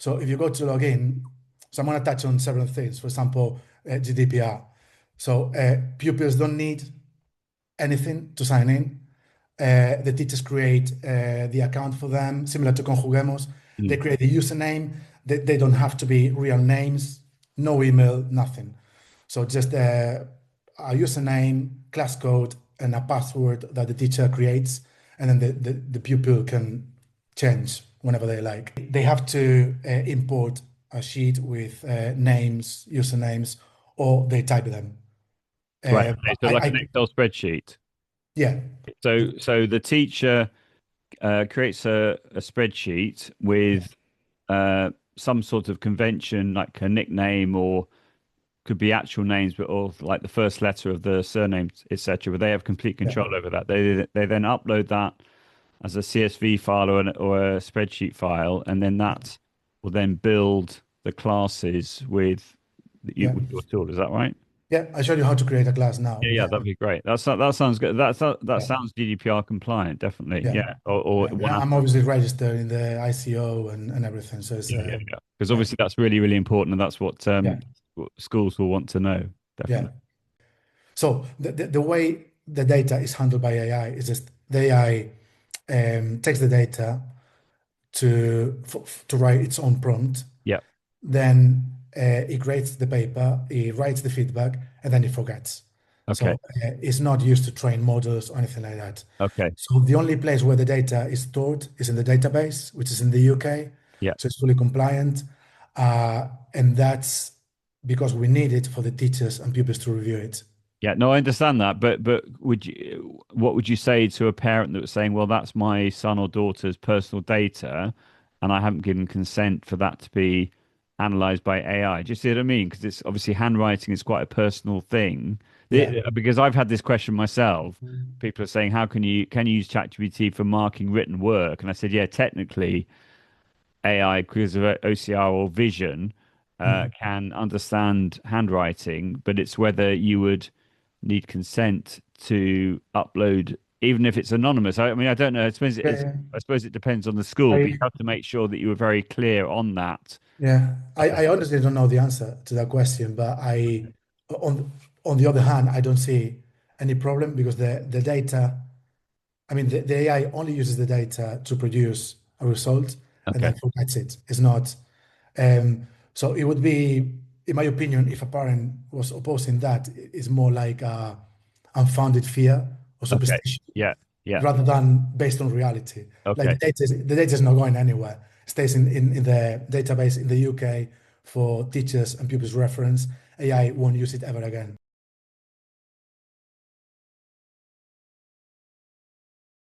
So if you go to log in, so I'm going to touch on several things. For example, GDPR. So pupils don't need anything to sign in. The teachers create the account for them, similar to Conjuguemos. They create a username. They don't have to be real names, no email, nothing. So just a username, class code, and a password that the teacher creates, and then the pupil can change whenever they like. They have to import a sheet with names, usernames, or they type them. Right. Okay. So like an Excel spreadsheet. Yeah, So the teacher creates a spreadsheet with some sort of convention, like a nickname or could be actual names, but or like the first letter of the surname, etc. But they have complete yeah, control over that. They then upload that as a CSV file or a spreadsheet file, and then that will then build the classes yeah. with your tool. Is that right? Yeah, I showed you how to create a class now. Yeah, that'd be great. That sounds good. That Yeah, sounds GDPR compliant, definitely. yeah, Yeah, or yeah. one I'm aspect. obviously registered in the ICO and everything. So it's Yeah. Because yeah, obviously that's really, really important, and that's yeah, what schools will want to know. yeah. Definitely. So the way the data is handled by AI is just the AI takes the data to write its own prompt. Yeah. Then it grades the paper, it writes the feedback, and then it forgets. Okay. So it's not used to train models or anything like that. Okay. So the only place where the data is stored is in the database, which is in the UK. Yeah. So it's fully compliant. And that's because we need it for the teachers and pupils to review it. Yeah. No, I understand that, but what would you say to a parent that was saying, "Well, that's my son or daughter's personal data, and I haven't given consent for that to be analyzed by AI." Do you see what I mean? Because it's obviously handwriting is quite a personal thing. Yeah. Because I've had this question myself. People are saying, "How can you use ChatGPT for marking written work?" And I said, "Yeah, technically." AI because of OCR or vision Mhm. can understand handwriting, but it's whether you would need consent to upload, even if it's anonymous. I mean, I don't know. Yeah, I suppose it depends on the school, but you yeah. have to make sure that you were very clear on that. Yeah, I honestly don't know the answer to that question, but on on the other hand, I don't see any problem because the data, I mean, the AI only uses the data to produce a result and Okay. then forgets it. It's not, um, so it would be, in my opinion, if a parent was opposing that, it's more like a unfounded fear or Okay. superstition Yeah. Yeah. rather than based on reality. Like Okay. the data is not going anywhere. It stays in the database in the UK for teachers and pupils reference. AI won't use it ever again.